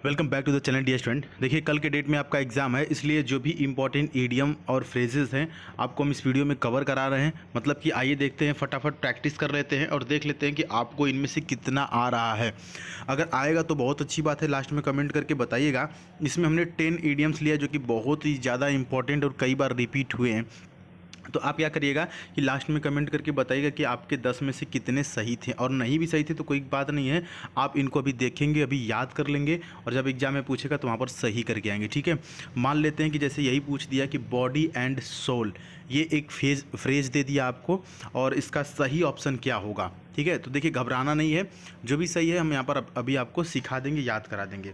Welcome back to the channel dear student. देखिए कल के डेट में आपका एग्जाम है, इसलिए जो भी इंपॉर्टेंट ईडियम और फ्रेजेस हैं आपको हम इस वीडियो में कवर करा रहे हैं। मतलब कि आइए देखते हैं, फटाफट प्रैक्टिस कर लेते हैं और देख लेते हैं कि आपको इनमें से कितना आ रहा है। अगर आएगा तो बहुत अच्छी बात है, लास्ट में कमेंट करके बताइएगा। इसमें हमने 10 ईडियम्स लिया जो कि बहुत ही ज़्यादा इंपॉर्टेंट और कई बार रिपीट हुए हैं। तो आप क्या करिएगा कि लास्ट में कमेंट करके बताइएगा कि आपके 10 में से कितने सही थे, और नहीं भी सही थे तो कोई बात नहीं है, आप इनको अभी देखेंगे, अभी याद कर लेंगे और जब एग्जाम में पूछेगा तो वहाँ पर सही करके आएंगे। ठीक है, मान लेते हैं कि जैसे यही पूछ दिया कि बॉडी एंड सोल, ये एक फ्रेज दे दिया आपको और इसका सही ऑप्शन क्या होगा। ठीक है, तो देखिए घबराना नहीं है, जो भी सही है हम यहाँ पर अभी आपको सिखा देंगे, याद करा देंगे।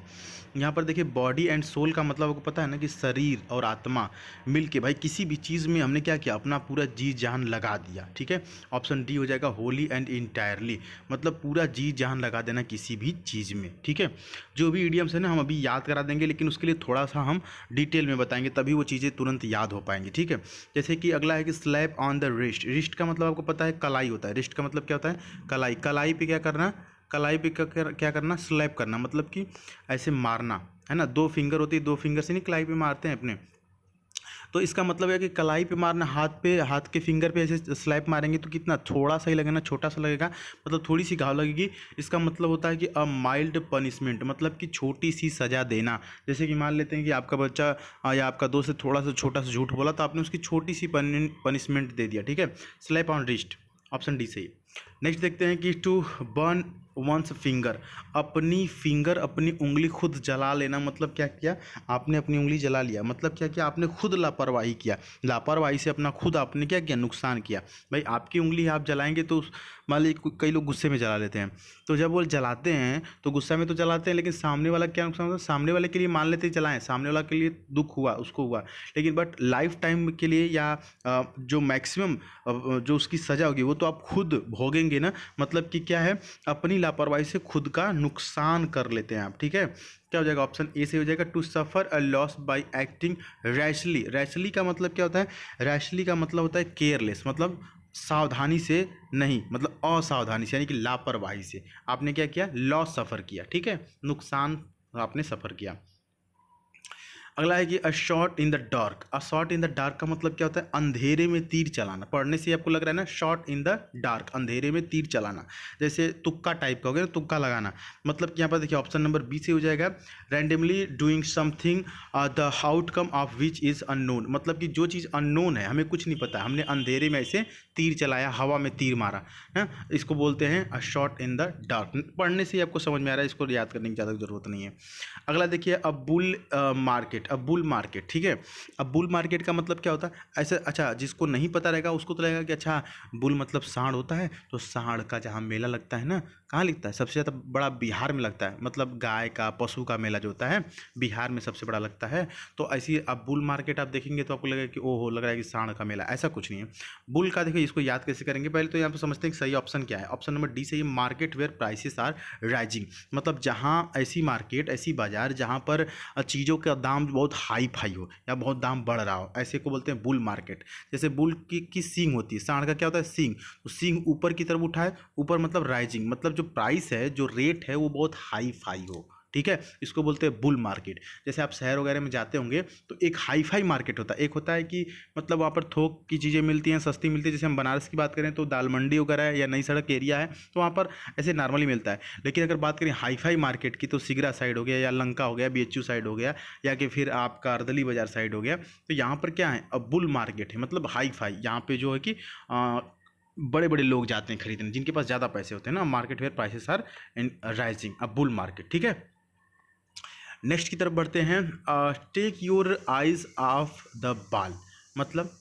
यहाँ पर देखिए बॉडी एंड सोल का मतलब आपको पता है ना कि शरीर और आत्मा मिल के भाई किसी भी चीज़ में हमने क्या किया, अपना पूरा जी जान लगा दिया। ठीक है, ऑप्शन डी हो जाएगा होली एंड इंटायरली, मतलब पूरा जी जान लगा देना किसी भी चीज़ में। ठीक है, जो भी इडियम्स है ना हम अभी याद करा देंगे, लेकिन उसके लिए थोड़ा सा हम डिटेल में बताएंगे, तभी वो चीज़ें तुरंत याद हो पाएंगी। ठीक है, जैसे कि अगला है कि slap on the wrist. Wrist का मतलब आपको पता है कलाई होता है, रिस्ट का मतलब क्या होता है कलाई। कलाई पे क्या करना, कलाई पे क्या करना, स्लैप करना, मतलब कि ऐसे मारना है ना। दो फिंगर होती है, दो फिंगर से नहीं कलाई पे मारते हैं अपने, तो इसका मतलब है कि कलाई पे मारना, हाथ पे, हाथ के फिंगर पे ऐसे स्लैप मारेंगे तो कितना थोड़ा सा ही लगेगा, छोटा सा लगेगा, मतलब थोड़ी सी घाव लगेगी। इसका मतलब होता है कि अ माइल्ड पनिशमेंट, मतलब कि छोटी सी सज़ा देना। जैसे कि मान लेते हैं कि आपका बच्चा या आपका दोस्त थोड़ा सा छोटा सा झूठ बोला तो आपने उसकी छोटी सी पनिशमेंट दे दिया। ठीक है, slap on wrist, option D सही। नेक्स्ट देखते हैं कि टू बर्न वंस फिंगर, अपनी फिंगर, अपनी उंगली खुद जला लेना। मतलब क्या किया आपने, अपनी उंगली जला लिया, मतलब क्या किया आपने, खुद लापरवाही किया। लापरवाही से अपना खुद आपने क्या किया, नुकसान किया। भाई आपकी उंगली आप जलाएंगे तो मान लीजिए कई लोग गुस्से में जला लेते हैं, तो जब वो जलाते हैं तो गुस्सा में तो जलाते हैं, लेकिन सामने वाला क्या नुकसान होता है, सामने वाले के लिए मान लेते जलाएं, सामने वाला के लिए दुख हुआ, उसको हुआ, लेकिन बट लाइफ टाइम के लिए या जो मैक्सिमम जो उसकी सज़ा होगी वो तो आप खुद भोगेंगे ना। मतलब कि क्या है, अपनी लापरवाही से खुद का नुकसान कर लेते हैं आप। ठीक है, क्या हो जाएगा, ऑप्शन ए से हो जाएगा to suffer a loss by acting rashly. Rashly का मतलब क्या होता है, रैशली का मतलब होता है केयरलेस, मतलब सावधानी से नहीं, मतलब असावधानी से, यानी कि लापरवाही से आपने क्या किया, लॉस सफ़र किया। ठीक है, नुकसान आपने सफ़र किया। अगला है कि a shot in the dark. A shot in the dark का मतलब क्या होता है, अंधेरे में तीर चलाना। पढ़ने से आपको लग रहा है ना, शॉट इन द डार्क, अंधेरे में तीर चलाना, जैसे तुक्का टाइप का हो गया ना, तुक्का लगाना। मतलब कि यहाँ पर देखिए ऑप्शन नंबर बी से हो जाएगा randomly doing something the outcome of which is unknown. मतलब कि जो चीज़ अननोन है, हमें कुछ नहीं पता, हमने अंधेरे में ऐसे तीर चलाया, हवा में तीर मारा है, इसको बोलते हैं a shot in the dark. पढ़ने से ही आपको समझ में आ रहा है, इसको याद करने की ज़्यादा जरूरत नहीं है। अगला देखिए अ बुल मार्केट, अब बुल मार्केट। ठीक है, अब बुल मार्केट का मतलब क्या होता है ऐसे, अच्छा जिसको नहीं पता रहेगा उसको तो लगेगा कि अच्छा बुल मतलब सांड होता है, तो सांड का जहाँ मेला लगता है ना, कहाँ लगता है, सबसे ज़्यादा बड़ा बिहार में लगता है, मतलब गाय का, पशु का मेला जो होता है बिहार में सबसे बड़ा लगता है। तो ऐसी अब बुल मार्केट आप देखेंगे तो आपको लगेगा कि ओहो, लग रहा है कि सांड का मेला, ऐसा कुछ नहीं है। बुल का देखो, इसको याद कैसे करेंगे, पहले तो यहाँ पर समझते हैं कि सही ऑप्शन क्या है। ऑप्शन नंबर डी सही, market where prices are rising, मतलब जहाँ ऐसी मार्केट, ऐसी बाजार जहाँ पर चीज़ों का दाम बहुत हाई फाई हो या बहुत दाम बढ़ रहा हो, ऐसे को बोलते हैं बुल मार्केट। जैसे बुल की सींग होती है, सांड का क्या होता है सींग, तो सींग ऊपर की तरफ उठाए, ऊपर मतलब राइजिंग, मतलब जो प्राइस है, जो रेट है वो बहुत हाई फाई हो। ठीक है, इसको बोलते हैं बुल मार्केट। जैसे आप शहर वगैरह में जाते होंगे तो एक हाई फाई मार्केट होता है, एक होता है कि मतलब वहाँ पर थोक की चीज़ें मिलती हैं, सस्ती मिलती है। जैसे हम बनारस की बात करें तो दाल मंडी वगैरह है या नई सड़क एरिया है तो वहाँ पर ऐसे नॉर्मली मिलता है। लेकिन अगर बात करें हाई फाई मार्केट की तो सिगरा साइड हो गया, या लंका हो गया, बीएचयू साइड हो गया, या कि फिर आपका अर्दली बाजार साइड हो गया, तो यहाँ पर क्या है, अब बुल मार्केट है, मतलब हाई फाई। यहाँ पे जो है कि बड़े बड़े लोग जाते हैं खरीदने, जिनके पास ज़्यादा पैसे होते हैं ना। Market where prices are rising, अब बुल मार्केट। ठीक है, नेक्स्ट की तरफ बढ़ते हैं। Take your eyes off the ball, मतलब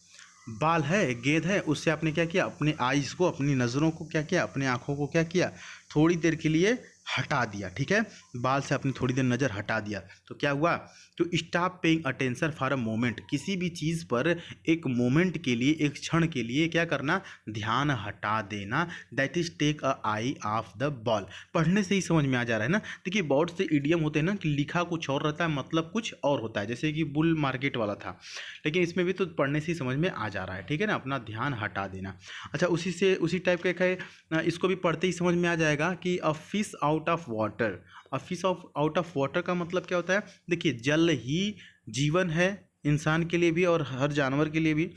बाल है, गेंद है, उससे आपने क्या किया, अपने आइज़ को, अपनी नज़रों को क्या किया, अपने आँखों को क्या किया, थोड़ी देर के लिए हटा दिया। ठीक है, बाल से आपने थोड़ी देर नज़र हटा दिया तो क्या हुआ, तो stop paying attention for a moment, किसी भी चीज़ पर एक मोमेंट के लिए, एक क्षण के लिए क्या करना, ध्यान हटा देना। That is take a eye off the ball. पढ़ने से ही समझ में आ जा रहा है ना। देखिए बहुत से इडियम होते हैं ना कि लिखा कुछ और रहता है, मतलब कुछ और होता है, जैसे कि बुल मार्केट वाला था, लेकिन इसमें भी तो पढ़ने से ही समझ में आ जा रहा है। ठीक है ना, अपना ध्यान हटा देना। अच्छा उसी टाइप का एक है, इसको भी पढ़ते ही समझ में आ जाएगा कि a fish out out of water. A fish out of water का मतलब क्या होता है? देखिए, जल ही जीवन है इंसान के लिए भी और हर जानवर के लिए भी।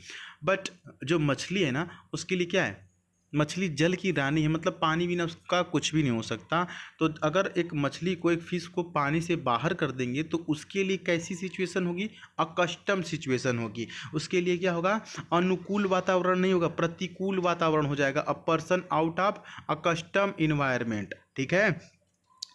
बट जो मछली है ना, उसके लिए क्या है? मछली जल की रानी है, मतलब पानी बिना उसका कुछ भी नहीं हो सकता। तो अगर एक मछली को, एक फिश को पानी से बाहर कर देंगे तो उसके लिए कैसी सिचुएशन होगी? अकस्टम सिचुएशन होगी। उसके लिए क्या होगा? अनुकूल वातावरण नहीं होगा, प्रतिकूल वातावरण हो जाएगा। A person out of accustom environment, ठीक है,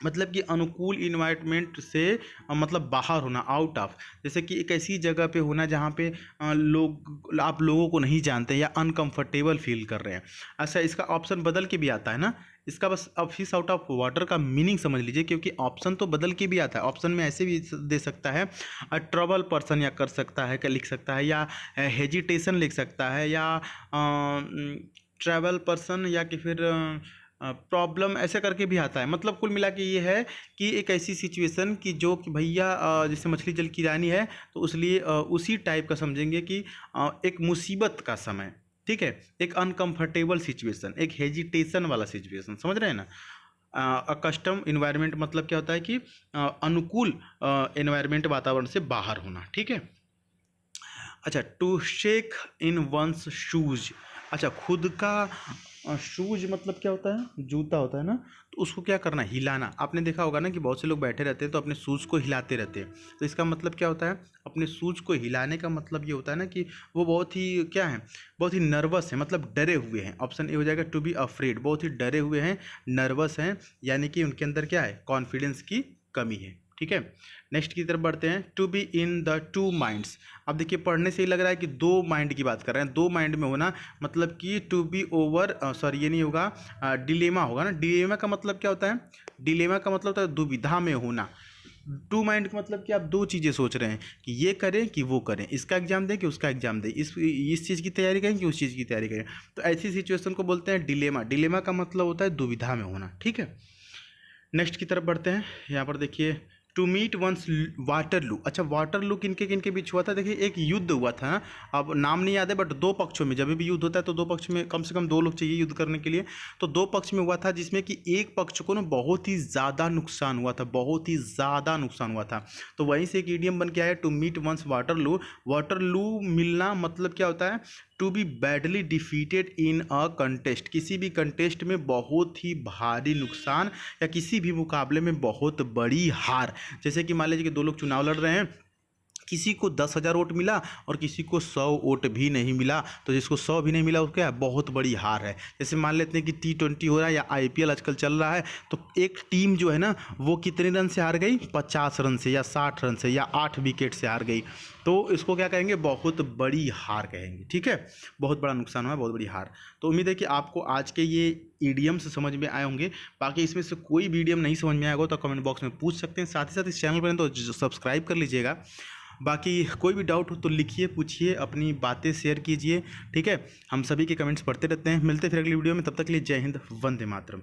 मतलब कि अनुकूल इन्वायरमेंट से मतलब बाहर होना, आउट ऑफ। जैसे कि एक ऐसी जगह पे होना जहाँ पे लोग, आप लोगों को नहीं जानते या अनकंफर्टेबल फील कर रहे हैं। अच्छा, इसका ऑप्शन बदल के भी आता है ना, इसका बस अब फिश आउट ऑफ वाटर का मीनिंग समझ लीजिए, क्योंकि ऑप्शन तो बदल के भी आता है। ऑप्शन में ऐसे भी दे सकता है ट्रबल पर्सन, या कर सकता है, क्या लिख सकता है, या हेजिटेशन लिख सकता है, या ट्रैवल पर्सन, या कि फिर प्रॉब्लम, ऐसे करके भी आता है। मतलब कुल मिला के ये है कि एक ऐसी सिचुएशन कि जो कि भैया जैसे मछली जल की रानी है, तो उसलिए उसी टाइप का समझेंगे कि एक मुसीबत का समय, ठीक है, एक अनकंफर्टेबल सिचुएशन, एक हेजिटेशन वाला सिचुएशन, समझ रहे हैं ना। अकस्टम इन्वायरमेंट मतलब क्या होता है कि अनुकूल इन्वायरमेंट, वातावरण से बाहर होना, ठीक है। अच्छा, to shake in one's shoes. अच्छा, खुद का शूज मतलब क्या होता है? जूता होता है ना, तो उसको क्या करना? हिलाना। आपने देखा होगा ना कि बहुत से लोग बैठे रहते हैं तो अपने शूज़ को हिलाते रहते हैं। तो इसका मतलब क्या होता है? अपने शूज़ को हिलाने का मतलब ये होता है ना कि वो बहुत ही क्या है, बहुत ही नर्वस है, मतलब डरे हुए हैं। ऑप्शन ए हो जाएगा टू बी अफ्रेड, बहुत ही डरे हुए हैं, नर्वस हैं, यानी कि उनके अंदर क्या है? कॉन्फिडेंस की कमी है, ठीक है। नेक्स्ट की तरफ बढ़ते हैं, to be in the two minds. अब देखिए, पढ़ने से ही लग रहा है कि दो माइंड की बात कर रहे हैं, दो माइंड में होना, मतलब कि टू बी ओवर, सॉरी ये नहीं होगा, डिलेमा होगा ना। डिलेमा का मतलब क्या होता है? डिलेमा का मतलब होता है दुविधा में होना। टू माइंड का मतलब कि आप दो चीज़ें सोच रहे हैं कि ये करें कि वो करें, इसका एग्जाम दें कि उसका एग्जाम दें, इस चीज़ की तैयारी करें कि उस चीज़ की तैयारी करें। तो ऐसी सिचुएशन को बोलते हैं डिलेमा। डिलेमा का मतलब होता है दुविधा में होना, ठीक है। नेक्स्ट की तरफ बढ़ते हैं। यहाँ पर देखिए, टू मीट वंस वाटरलू। अच्छा, वाटरलू किनके किनके बीच हुआ था? देखिए, एक युद्ध हुआ था, अब नाम नहीं याद है, बट दो पक्षों में, जब भी युद्ध होता है तो दो पक्ष में कम से कम दो लोग चाहिए युद्ध करने के लिए। तो दो पक्ष में हुआ था, जिसमें कि एक पक्ष को ना बहुत ही ज़्यादा नुकसान हुआ था, बहुत ही ज़्यादा नुकसान हुआ था। तो वहीं से एक ईडियम बन के आया, to meet one's Waterloo. Waterloo मिलना मतलब क्या होता है? To be badly defeated in a contest, किसी भी कंटेस्ट में बहुत ही भारी नुकसान, या किसी भी मुकाबले में बहुत बड़ी हार। जैसे कि मान लीजिए कि दो लोग चुनाव लड़ रहे हैं, किसी को 10,000 वोट मिला और किसी को 100 वोट भी नहीं मिला, तो जिसको 100 भी नहीं मिला उसको क्या, बहुत बड़ी हार है। जैसे मान लेते हैं कि T20 हो रहा है या IPL आजकल चल रहा है, तो एक टीम जो है ना, वो कितने रन से हार गई? 50 रन से, या 60 रन से, या 8 विकेट से हार गई। तो इसको क्या कहेंगे? बहुत बड़ी हार कहेंगे, ठीक है। बहुत बड़ा नुकसान हुआ है, बहुत बड़ी हार। तो उम्मीद है कि आपको आज के ये ईडियम्स समझ में आए होंगे। बाकी इसमें से कोई भी ईडियम नहीं समझ में आएगा तो कमेंट बॉक्स में पूछ सकते हैं। साथ ही साथ इस चैनल पर तो सब्सक्राइब कर लीजिएगा। बाकी कोई भी डाउट हो तो लिखिए, पूछिए, अपनी बातें शेयर कीजिए, ठीक है। हम सभी के कमेंट्स पढ़ते रहते हैं। मिलते हैं फिर अगली वीडियो में, तब तक के लिए जय हिंद, वंदे मातरम।